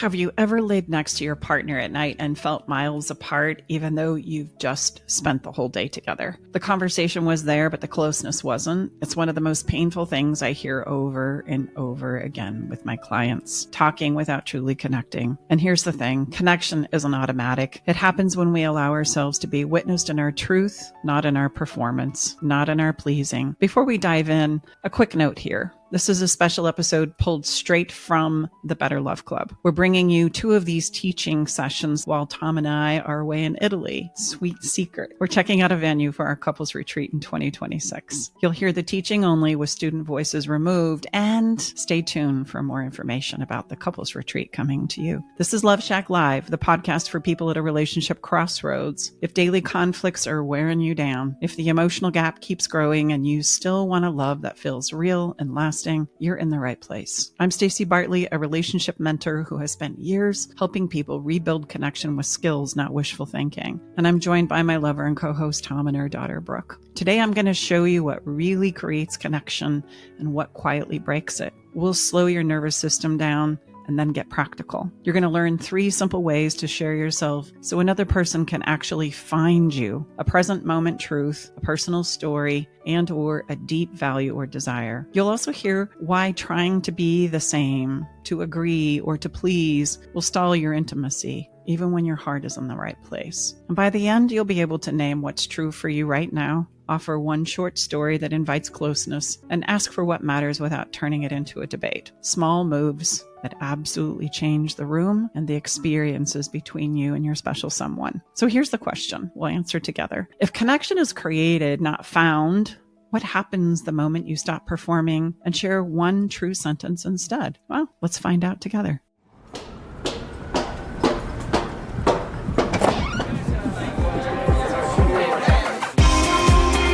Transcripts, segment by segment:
Have you ever laid next to your partner at night and felt miles apart, even though you've just spent the whole day together? The conversation was there, but the closeness wasn't. It's one of the most painful things I hear over and over again with my clients, talking without truly connecting. And here's the thing, connection isn't automatic. It happens when we allow ourselves to be witnessed in our truth, not in our performance, not in our pleasing. Before we dive in, a quick note here. This is a special episode pulled straight from the Better Love Club. We're bringing you 2 of these teaching sessions while Tom and I are away in Italy. Sweet secret. We're checking out a venue for our couples retreat in 2026. You'll hear the teaching only with student voices removed, and stay tuned for more information about the couples retreat coming to you. This is Love Shack Live, the podcast for people at a relationship crossroads. If daily conflicts are wearing you down, if the emotional gap keeps growing and you still want a love that feels real and lasting, you're in the right place. I'm Stacey Bartley, a relationship mentor who has spent years helping people rebuild connection with skills, not wishful thinking. And I'm joined by my lover and co-host Tom and her daughter Brooke. Today I'm going to show you what really creates connection and what quietly breaks it. We'll slow your nervous system down and then get practical. You're going to learn 3 simple ways to share yourself so another person can actually find you, a present moment truth, a personal story, and or a deep value or desire. You'll also hear why trying to be the same, to agree, or to please will stall your intimacy, even when your heart is in the right place. And by the end, you'll be able to name what's true for you right now, offer one short story that invites closeness, and ask for what matters without turning it into a debate. Small moves that absolutely change the room and the experiences between you and your special someone. So here's the question we'll answer together. If connection is created, not found, what happens the moment you stop performing and share one true sentence instead? Well, let's find out together.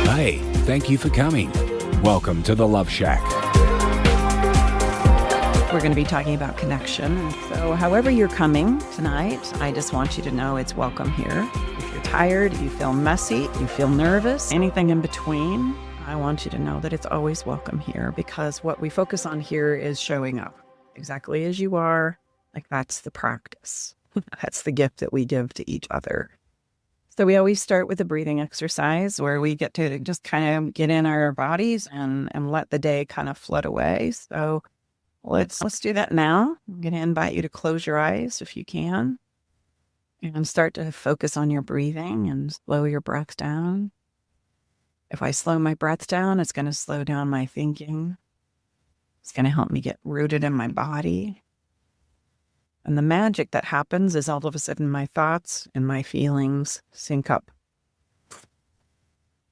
Hi, thank you for coming. Welcome to the Love Shack. We're going to be talking about connection. So however you're coming tonight, I just want you to know it's welcome here. If you're tired, you feel messy, you feel nervous, anything in between, I want you to know that it's always welcome here, because what we focus on here is showing up exactly as you are. Like, that's the practice. That's the gift that we give to each other. So we always start with a breathing exercise where we get to just kind of get in our bodies and let the day kind of float away. So let's do that now. I'm going to invite you to close your eyes if you can and start to focus on your breathing and slow your breath down. If I slow my breath down, it's going to slow down my thinking. It's going to help me get rooted in my body. And the magic that happens is all of a sudden my thoughts and my feelings sync up.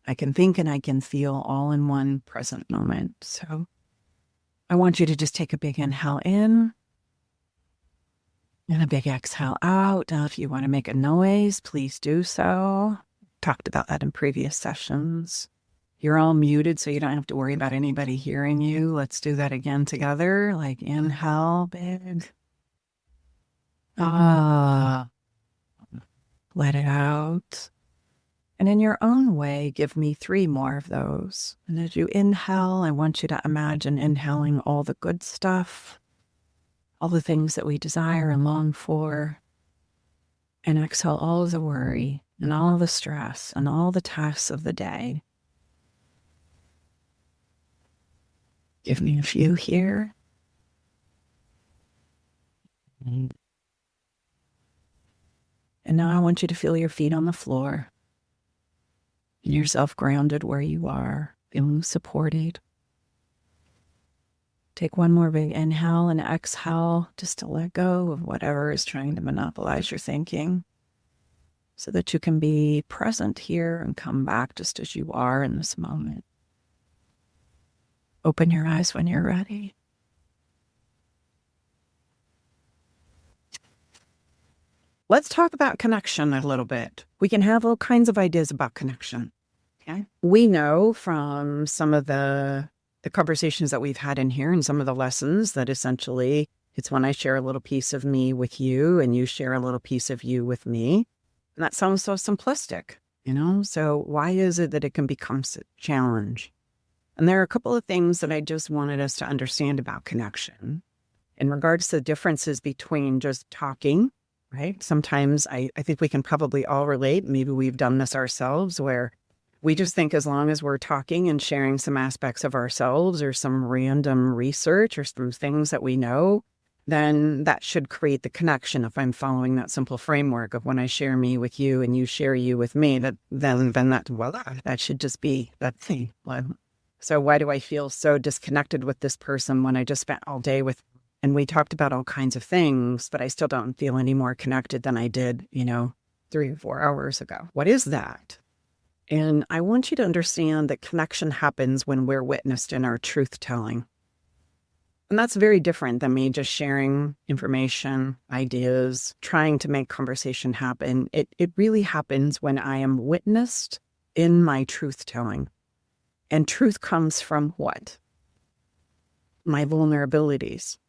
I can think and I can feel all in one present moment. So I want you to just take a big inhale in and a big exhale out. Now, if you want to make a noise, please do so. Talked about that in previous sessions. You're all muted, so you don't have to worry about anybody hearing you. Let's do that again together. Like, inhale, big. Let it out. And in your own way, give me 3 more of those. And as you inhale, I want you to imagine inhaling all the good stuff, all the things that we desire and long for. And exhale all of the worry and all of the stress and all the tasks of the day. Give me a few here. And now I want you to feel your feet on the floor. Yourself grounded where you are, feeling supported. Take one more big inhale and exhale just to let go of whatever is trying to monopolize your thinking so that you can be present here and come back just as you are in this moment. Open your eyes when you're ready. Let's talk about connection a little bit. We can have all kinds of ideas about connection. Okay. We know from some of the conversations that we've had in here and some of the lessons that essentially it's when I share a little piece of me with you and you share a little piece of you with me. And that sounds so simplistic, So why is it that it can become a challenge? And there are a couple of things that I just wanted us to understand about connection. in regards to the differences between just talking, right? Sometimes I think we can probably all relate. Maybe we've done this ourselves where we just think as long as we're talking and sharing some aspects of ourselves or some random research or through things that we know, then that should create the connection. If I'm following that simple framework of when I share me with you and you share you with me, then that, voila, that should just be that thing. So why do I feel so disconnected with this person when I just spent all day with, and we talked about all kinds of things, but I still don't feel any more connected than I did, 3 or 4 hours ago? What is that? And I want you to understand that connection happens when we're witnessed in our truth telling. And that's very different than me just sharing information, ideas, trying to make conversation happen. It really happens when I am witnessed in my truth telling. And truth comes from what? My vulnerabilities,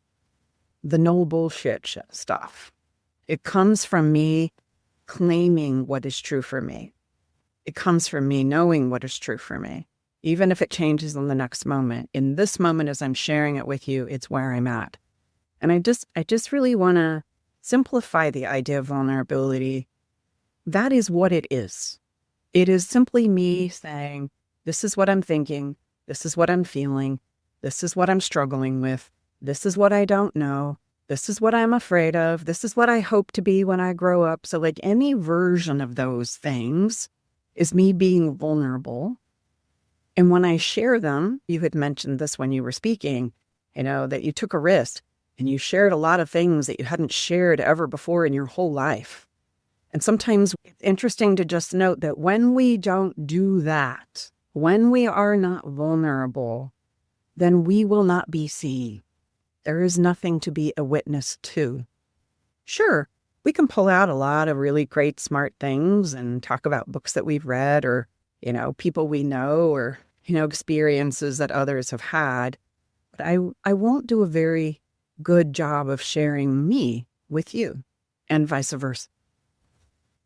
the no bullshit stuff. It comes from me claiming what is true for me. It comes from me knowing what is true for me, even if it changes in the next moment. In this moment, as I'm sharing it with you, it's where I'm at. And I just really want to simplify the idea of vulnerability. That is what it is. It is simply me saying, this is what I'm thinking. This is what I'm feeling. This is what I'm struggling with. This is what I don't know. This is what I'm afraid of. This is what I hope to be when I grow up. So like any version of those things is me being vulnerable. And when I share them, you had mentioned this when you were speaking, that you took a risk and you shared a lot of things that you hadn't shared ever before in your whole life. And sometimes it's interesting to just note that when we don't do that, when we are not vulnerable, then we will not be seen. There is nothing to be a witness to. Sure, we can pull out a lot of really great, smart things and talk about books that we've read or, people we know or, experiences that others have had. But I won't do a very good job of sharing me with you and vice versa.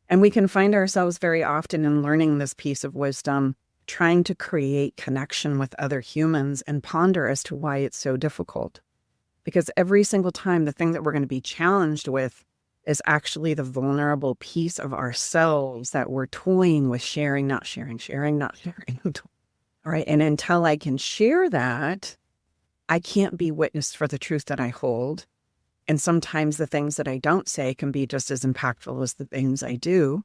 And we can find ourselves very often in learning this piece of wisdom, trying to create connection with other humans and ponder as to why it's so difficult. Because every single time the thing that we're going to be challenged with is actually the vulnerable piece of ourselves that we're toying with sharing, not sharing, sharing, not sharing. All right. And until I can share that, I can't be witnessed for the truth that I hold. And sometimes the things that I don't say can be just as impactful as the things I do.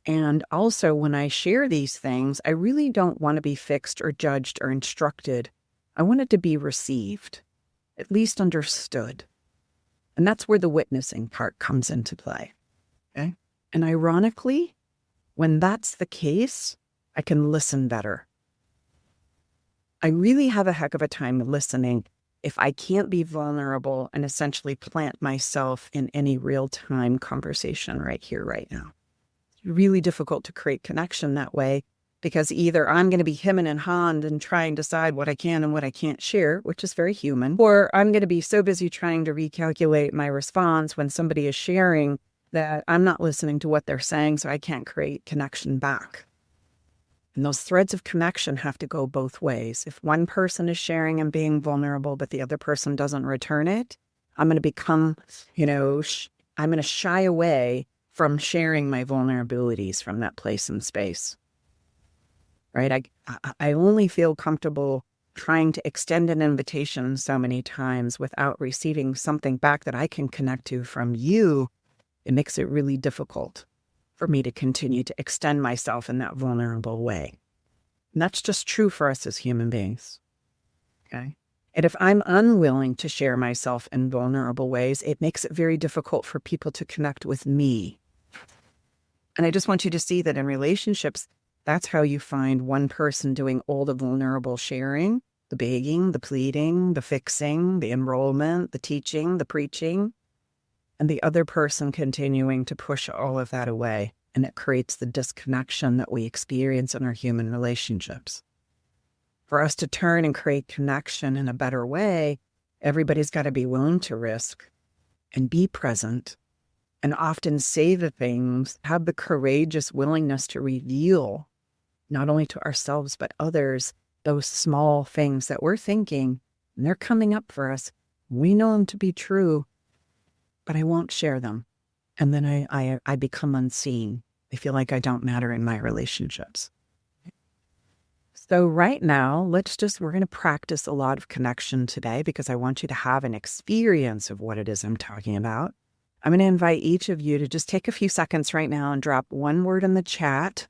And also when I share these things, I really don't want to be fixed or judged or instructed. I want it to be received, at least understood. And that's where the witnessing part comes into play. Okay. And ironically, when that's the case, I can listen better. I really have a heck of a time listening if I can't be vulnerable and essentially plant myself in any real-time conversation right here, right now. It's really difficult to create connection that way because either I'm going to be hemming and hawing and trying to decide what I can and what I can't share, which is very human, or I'm going to be so busy trying to recalculate my response when somebody is sharing that I'm not listening to what they're saying, so I can't create connection back. And those threads of connection have to go both ways. If one person is sharing and being vulnerable, but the other person doesn't return it, I'm going to become, I'm going to shy away from sharing my vulnerabilities from that place and space. Right? I only feel comfortable trying to extend an invitation so many times without receiving something back that I can connect to from you. It makes it really difficult for me to continue to extend myself in that vulnerable way. And that's just true for us as human beings. Okay? And if I'm unwilling to share myself in vulnerable ways, it makes it very difficult for people to connect with me. And I just want you to see that in relationships, that's how you find one person doing all the vulnerable sharing, the begging, the pleading, the fixing, the enrollment, the teaching, the preaching, and the other person continuing to push all of that away. And it creates the disconnection that we experience in our human relationships. For us to turn and create connection in a better way, everybody's got to be willing to risk and be present and often say the things, have the courageous willingness to reveal not only to ourselves, but others, those small things that we're thinking, and they're coming up for us. We know them to be true, but I won't share them. And then I become unseen. I feel like I don't matter in my relationships. So right now, we're going to practice a lot of connection today because I want you to have an experience of what it is I'm talking about. I'm going to invite each of you to just take a few seconds right now and drop one word in the chat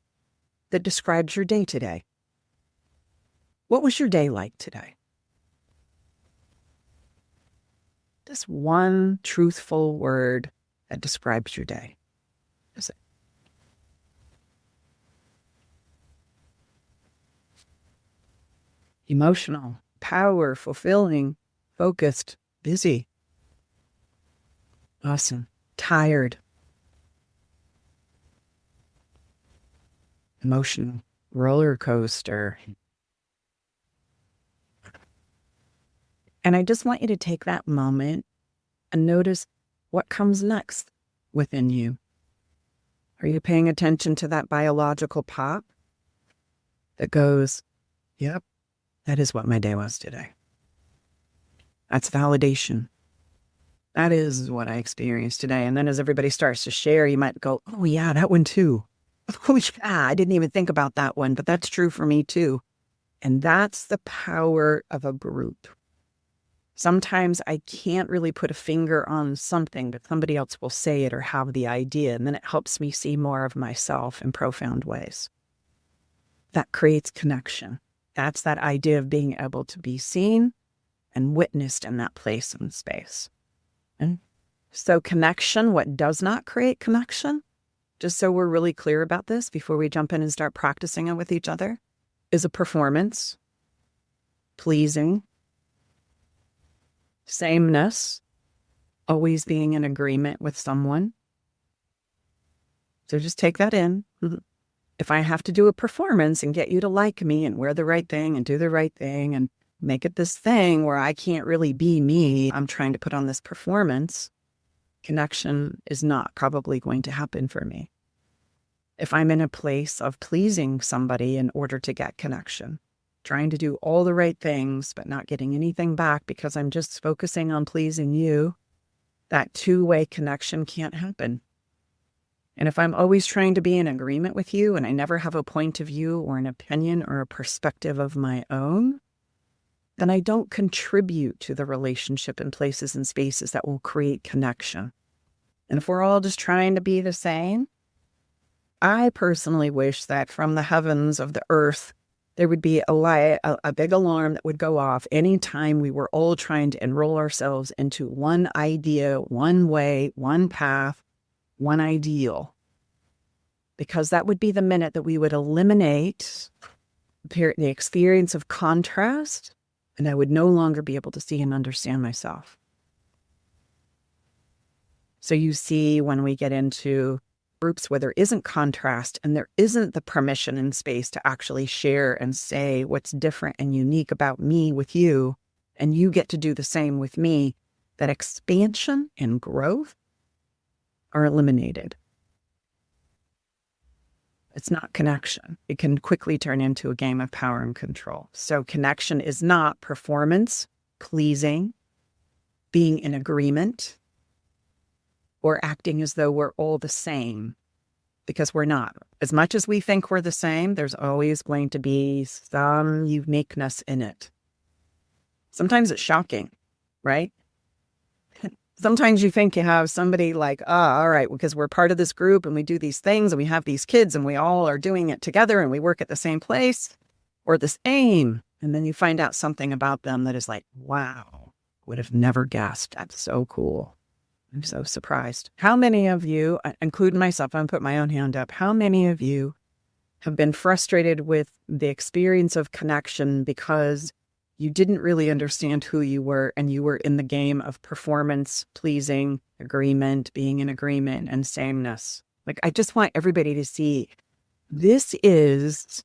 that describes your day today. What was your day like today? Just one truthful word that describes your day. Is it? Emotional, power, fulfilling, focused, busy. Awesome. Tired. Emotional, roller coaster. And I just want you to take that moment and notice what comes next within you. Are you paying attention to that biological pop that goes, yep, that is what my day was today? That's validation. That is what I experienced today. And then as everybody starts to share, you might go, oh yeah, that one too. Oh yeah, I didn't even think about that one, but that's true for me too. And that's the power of a group. Sometimes I can't really put a finger on something, but somebody else will say it or have the idea, and then it helps me see more of myself in profound ways. That creates connection. That's that idea of being able to be seen and witnessed in that place and space. And so connection, what does not create connection, just so we're really clear about this before we jump in and start practicing it with each other, is a performance, pleasing, sameness, always being in agreement with someone. So just take that in. If I have to do a performance and get you to like me and wear the right thing and do the right thing and make it this thing where I can't really be me, I'm trying to put on this performance, connection is not probably going to happen for me. If I'm in a place of pleasing somebody in order to get connection, trying to do all the right things, but not getting anything back because I'm just focusing on pleasing you, that two-way connection can't happen. And if I'm always trying to be in agreement with you and I never have a point of view or an opinion or a perspective of my own, then I don't contribute to the relationship in places and spaces that will create connection. And if we're all just trying to be the same, I personally wish that from the heavens of the earth, there would be a big alarm that would go off anytime we were all trying to enroll ourselves into one idea, one way, one path, one ideal. Because that would be the minute that we would eliminate the experience of contrast, and I would no longer be able to see and understand myself. So you see, when we get into groups where there isn't contrast and there isn't the permission and space to actually share and say what's different and unique about me with you, and you get to do the same with me, that expansion and growth are eliminated. It's not connection. It can quickly turn into a game of power and control. So connection is not performance, pleasing, being in agreement, or acting as though we're all the same, because we're not. As much as we think we're the same, there's always going to be some uniqueness in it. Sometimes it's shocking, right? Sometimes you think you have somebody like, all right, because we're part of this group and we do these things and we have these kids and we all are doing it together and we work at the same place or this aim. And then you find out something about them that is like, wow, would have never guessed. That's so cool. I'm so surprised. How many of you, including myself, I'm going to put my own hand up. How many of you have been frustrated with the experience of connection because you didn't really understand who you were and you were in the game of performance, pleasing, agreement, being in agreement, and sameness? Like, I just want everybody to see this is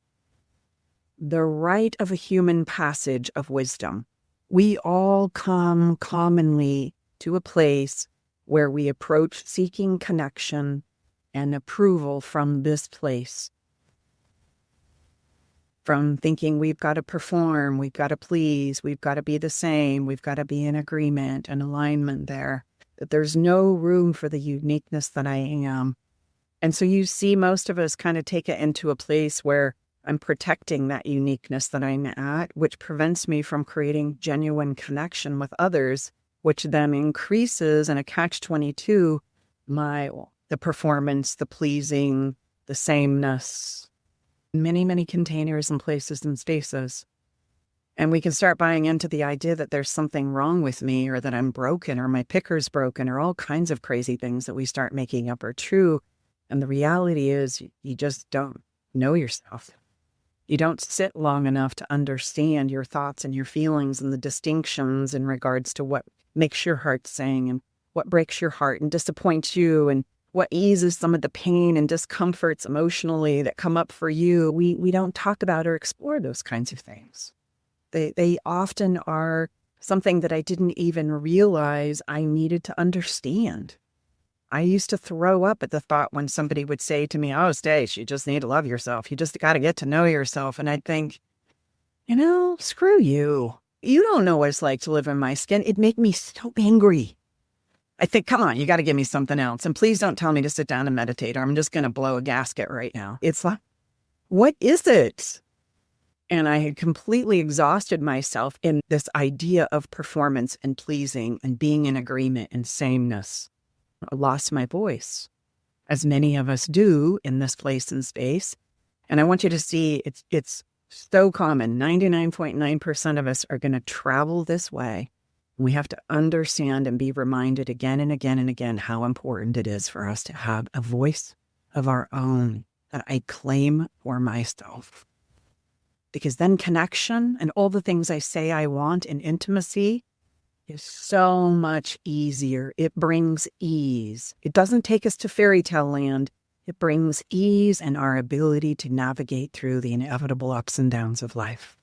the rite of a human passage of wisdom. We all come commonly to a place where we approach seeking connection and approval from this place. from thinking we've got to perform, we've got to please, we've got to be the same, we've got to be in agreement and alignment there, that there's no room for the uniqueness that I am. And so you see most of us kind of take it into a place where I'm protecting that uniqueness that I'm at, which prevents me from creating genuine connection with others, which then increases in a catch-22 the performance, the pleasing, the sameness, many, many containers and places and spaces. And we can start buying into the idea that there's something wrong with me, or that I'm broken, or my picker's broken, or all kinds of crazy things that we start making up are true. And the reality is you just don't know yourself. You don't sit long enough to understand your thoughts and your feelings and the distinctions in regards to what makes your heart sing and what breaks your heart and disappoints you and what eases some of the pain and discomforts emotionally that come up for you. We don't talk about or explore those kinds of things. They often are something that I didn't even realize I needed to understand. I used to throw up at the thought when somebody would say to me, "Oh, Stace, you just need to love yourself. You just got to get to know yourself." And I'd think, screw you. You don't know what it's like to live in my skin. It'd make me so angry. I think, come on, you got to give me something else. And please don't tell me to sit down and meditate, or I'm just going to blow a gasket right now. It's like, what is it? And I had completely exhausted myself in this idea of performance and pleasing and being in agreement and sameness. I lost my voice, as many of us do in this place and space. And I want you to see it's so common. 99.9% of us are going to travel this way. We have to understand and be reminded again and again and again how important it is for us to have a voice of our own that I claim for myself. Because then connection and all the things I say I want in intimacy is so much easier. It brings ease. It doesn't take us to fairy tale land. It brings ease and our ability to navigate through the inevitable ups and downs of life.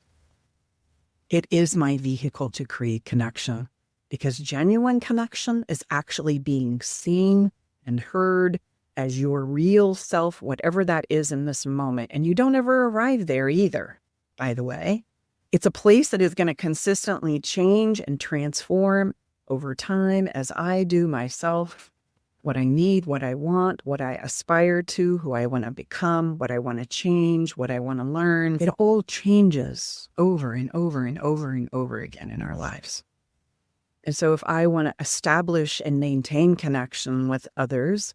It is my vehicle to create connection, because genuine connection is actually being seen and heard as your real self, whatever that is in this moment. And you don't ever arrive there either, by the way. It's a place that is going to consistently change and transform over time as I do myself, what I need, what I want, what I aspire to, who I want to become, what I want to change, what I want to learn. It all changes over and over and over and over again in our lives. And so if I want to establish and maintain connection with others,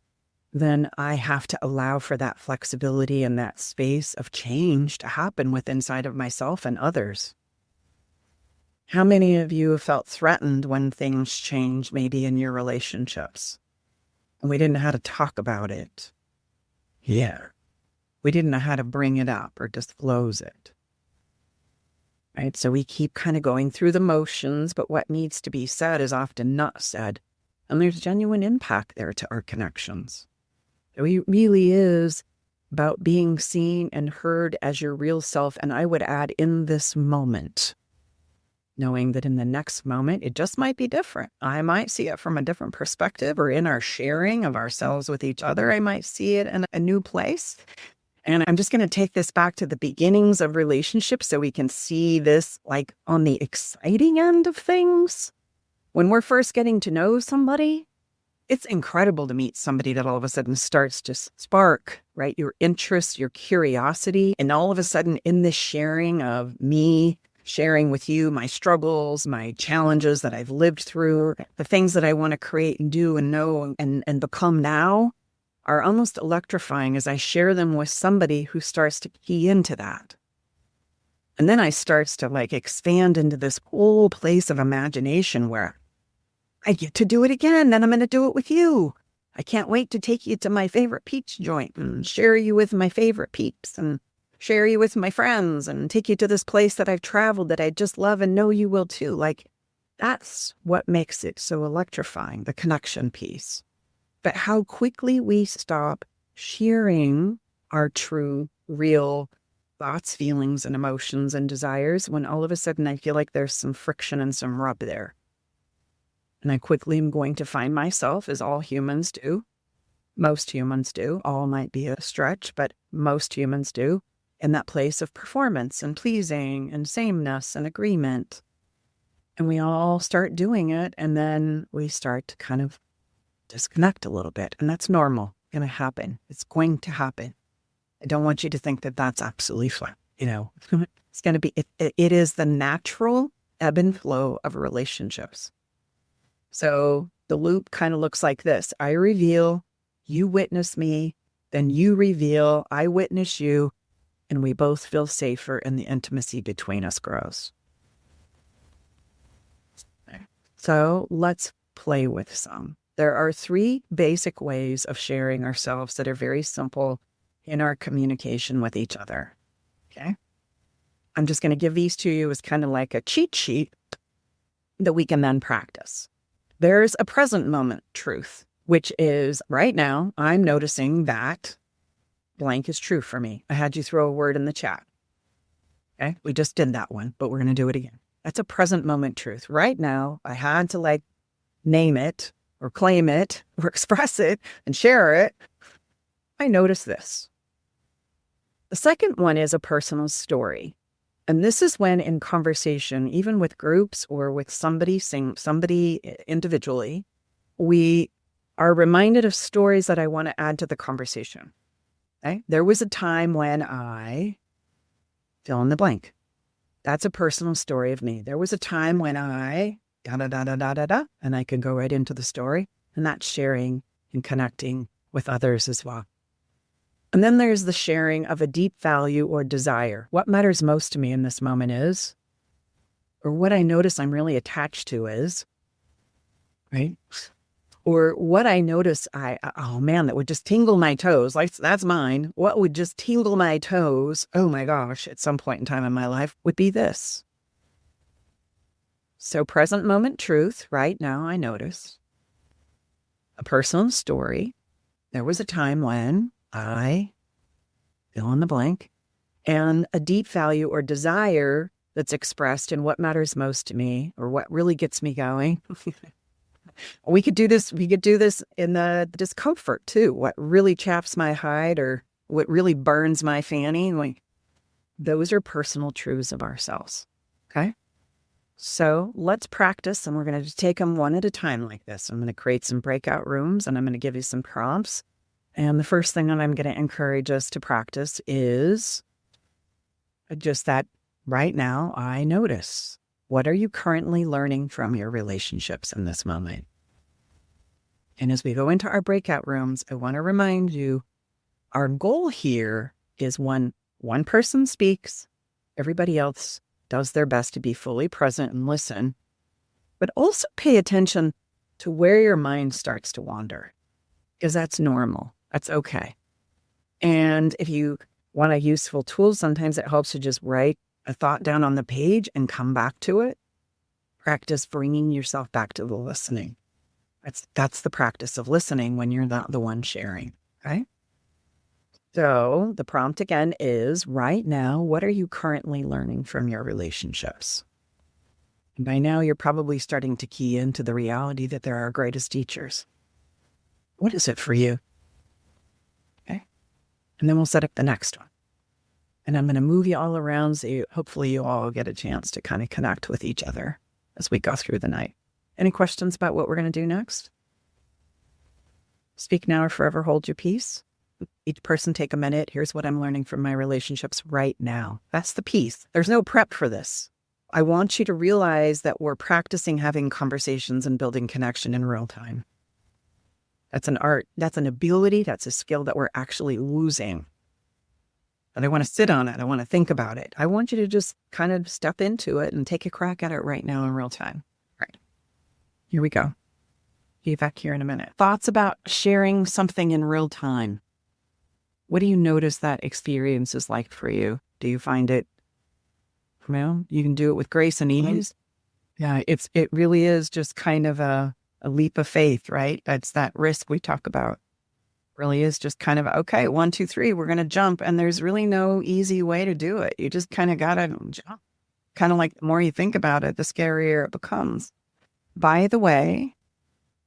then I have to allow for that flexibility and that space of change to happen within inside of myself and others. How many of you have felt threatened when things change, maybe in your relationships? And we didn't know how to talk about it. Yeah. We didn't know how to bring it up or disclose it. Right? So we keep kind of going through the motions, but what needs to be said is often not said. And there's genuine impact there to our connections. So it really is about being seen and heard as your real self. And I would add, in this moment, knowing that in the next moment, it just might be different. I might see it from a different perspective, or in our sharing of ourselves with each other, I might see it in a new place. And I'm just going to take this back to the beginnings of relationships so we can see this like on the exciting end of things. When we're first getting to know somebody, it's incredible to meet somebody that all of a sudden starts to spark, right? Your interest, your curiosity. And all of a sudden in this sharing of me sharing with you my struggles, my challenges that I've lived through, the things that I want to create and do and know and become now are almost electrifying as I share them with somebody who starts to key into that. And then I starts to like expand into this whole place of imagination where I get to do it again. Then I'm going to do it with you. I can't wait to take you to my favorite peach joint and share you with my favorite peeps and share you with my friends and take you to this place that I've traveled that I just love and know you will too. Like, that's what makes it so electrifying, the connection piece. But how quickly we stop sharing our true, real thoughts, feelings, and emotions and desires when all of a sudden I feel like there's some friction and some rub there. And I quickly am going to find myself, as all humans do. Most humans do. All might be a stretch, but most humans do. in that place of performance and pleasing and sameness and agreement. And we all start doing it, and then we start to kind of disconnect a little bit. And that's normal. It's going to happen. It's going to happen. I don't want you to think that that's absolutely fine. It's going to be, it is the natural ebb and flow of relationships. So the loop kind of looks like this. I reveal, you witness me, then you reveal, I witness you, and we both feel safer and the intimacy between us grows. So let's play with some. There are 3 basic ways of sharing ourselves that are very simple in our communication with each other. Okay? I'm just going to give these to you as kind of like a cheat sheet that we can then practice. There's a present moment truth, which is right now, I'm noticing that blank is true for me. I had you throw a word in the chat. Okay? We just did that one, but we're going to do it again. That's a present moment truth. Right now, I had to name it or claim it or express it and share it. I notice this. The second one is a personal story. And this is when in conversation, even with groups or with somebody individually, we are reminded of stories that I want to add to the conversation. Okay? There was a time when I fill in the blank. That's a personal story of me. There was a time when I da-da-da-da-da-da-da, and I can go right into the story, and that's sharing and connecting with others as well. And then there's the sharing of a deep value or desire. What matters most to me in this moment is, or what I notice I'm really attached to is, right? Or what I notice oh man, that would just tingle my toes. That's mine. What would just tingle my toes, oh my gosh, at some point in time in my life would be this. So present moment truth, right now I notice. A personal story. There was a time when I fill in the blank, and a deep value or desire that's expressed in what matters most to me or what really gets me going. We could do this in the discomfort too. What really chaps my hide or what really burns my fanny. Those are personal truths of ourselves. Okay. So let's practice, and we're going to take them one at a time like this. I'm going to create some breakout rooms, and I'm going to give you some prompts. And the first thing that I'm going to encourage us to practice is just that right now I notice. What are you currently learning from your relationships in this moment? And as we go into our breakout rooms, I want to remind you, our goal here is when one person speaks, everybody else does their best to be fully present and listen, but also pay attention to where your mind starts to wander, because that's normal. That's okay. And if you want a useful tool, sometimes it helps to just write a thought down on the page and come back to it. Practice bringing yourself back to the listening. That's the practice of listening when you're not the one sharing, okay? So the prompt again is, right now, what are you currently learning from your relationships? And by now, you're probably starting to key into the reality that they're our greatest teachers. What is it for you? Okay. And then we'll set up the next one. And I'm going to move you all around so hopefully you all get a chance to kind of connect with each other as we go through the night. Any questions about what we're going to do next? Speak now or forever hold your peace. Each person take a minute. Here's what I'm learning from my relationships right now. That's the piece. There's no prep for this. I want you to realize that we're practicing having conversations and building connection in real time. That's an art. That's an ability. That's a skill that we're actually losing. And I want to sit on it. I want to think about it. I want you to just kind of step into it and take a crack at it right now in real time. Right. Here we go. Be back here in a minute. Thoughts about sharing something in real time. What do you notice that experience is like for you? Do you find it, you can do it with grace and ease? Yeah, it really is just kind of a leap of faith, right? That's that risk we talk about. Really is just kind of, okay, 1, 2, 3, we're going to jump. And there's really no easy way to do it. You just kind of got to jump. Kind of like the more you think about it, the scarier it becomes. By the way,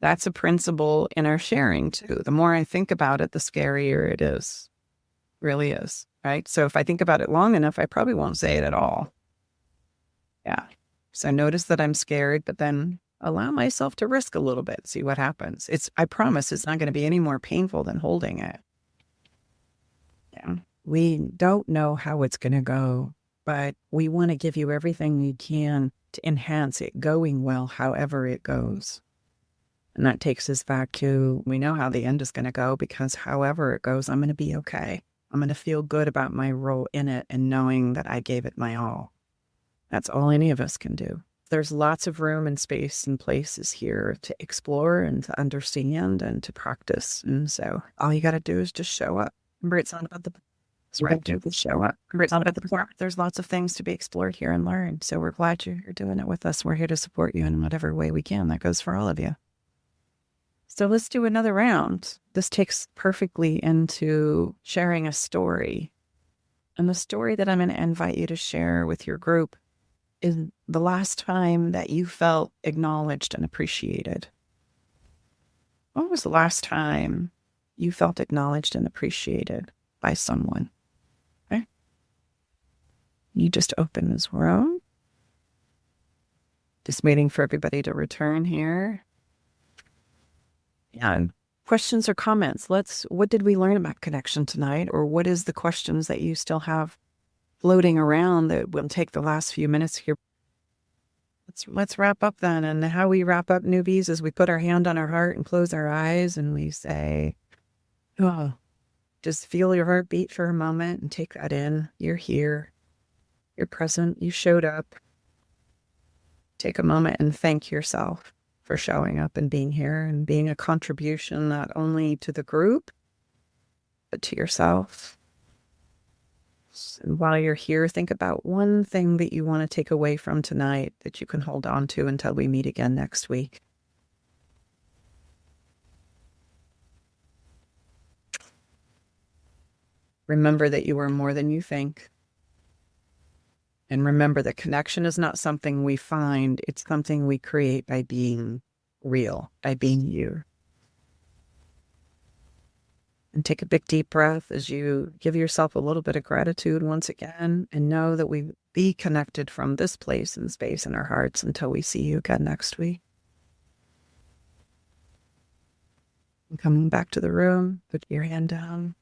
that's a principle in our sharing too. The more I think about it, the scarier it is. Really is. right? So if I think about it long enough, I probably won't say it at all. Yeah. So notice that I'm scared, but then allow myself to risk a little bit, see what happens. I promise it's not going to be any more painful than holding it. Yeah. We don't know how it's going to go, but we want to give you everything we can to enhance it going well, however it goes. And that takes us back to, we know how the end is going to go, because however it goes, I'm going to be okay. I'm going to feel good about my role in it and knowing that I gave it my all. That's all any of us can do. There's lots of room and space and places here to explore and to understand and to practice. And so all you got to do is just show up. Remember, it's not about the show up. Remember, it's not about the performance. There's lots of things to be explored here and learned. So we're glad you're doing it with us. We're here to support you in whatever way we can. That goes for all of you. So let's do another round. This takes perfectly into sharing a story. And the story that I'm going to invite you to share with your group is the last time that you felt acknowledged and appreciated. When was the last time you felt acknowledged and appreciated by someone? Okay. You just open this room. Just waiting for everybody to return here. Yeah. Questions or comments? What did we learn about connection tonight? Or what is the questions that you still have floating around that will take the last few minutes here? Let's wrap up then. And how we wrap up, newbies, is we put our hand on our heart and close our eyes and we say, oh, just feel your heartbeat for a moment and take that in. You're here. You're present. You showed up. Take a moment and thank yourself for showing up and being here and being a contribution not only to the group, but to yourself. And while you're here, think about one thing that you want to take away from tonight that you can hold on to until we meet again next week. Remember that you are more than you think. And remember that connection is not something we find, it's something we create by being real, by being you. And take a big deep breath as you give yourself a little bit of gratitude once again, and know that we be connected from this place and space in our hearts until we see you again next week. And coming back to the room, put your hand down.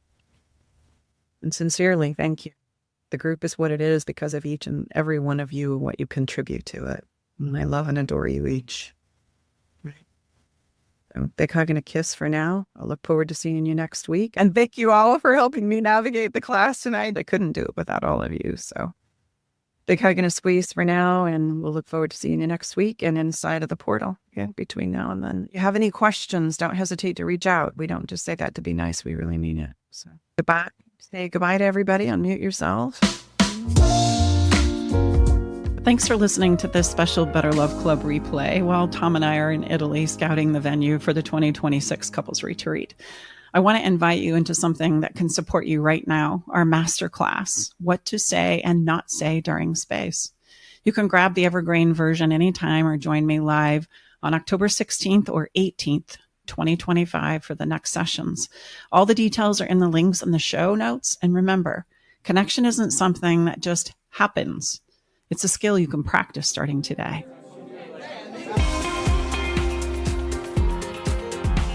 And sincerely, thank you. The group is what it is because of each and every one of you and what you contribute to it. And I love and adore you each. Right. So big hug and a kiss for now. I'll look forward to seeing you next week. And thank you all for helping me navigate the class tonight. I couldn't do it without all of you. So big hug and a squeeze for now. And we'll look forward to seeing you next week and inside of the portal between now and then. If you have any questions, don't hesitate to reach out. We don't just say that to be nice. We really mean it. So goodbye. Say goodbye to everybody. Unmute yourself. Thanks for listening to this special Better Love Club replay while Tom and I are in Italy scouting the venue for the 2026 Couples Retreat. I want to invite you into something that can support you right now, our masterclass, What to Say and Not Say During Space. You can grab the evergreen version anytime or join me live on October 16th or 18th. 2025 for the next sessions. All the details are in the links in the show notes. And remember, connection isn't something that just happens. It's a skill you can practice starting today.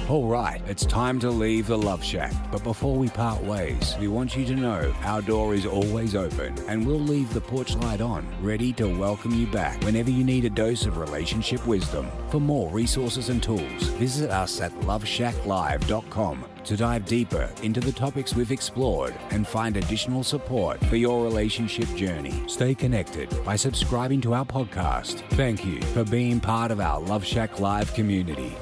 All right, it's time to leave the Love Shack. But before we part ways, we want you to know our door is always open and we'll leave the porch light on, ready to welcome you back whenever you need a dose of relationship wisdom. For more resources and tools, visit us at loveshacklive.com to dive deeper into the topics we've explored and find additional support for your relationship journey. Stay connected by subscribing to our podcast. Thank you for being part of our Love Shack Live community.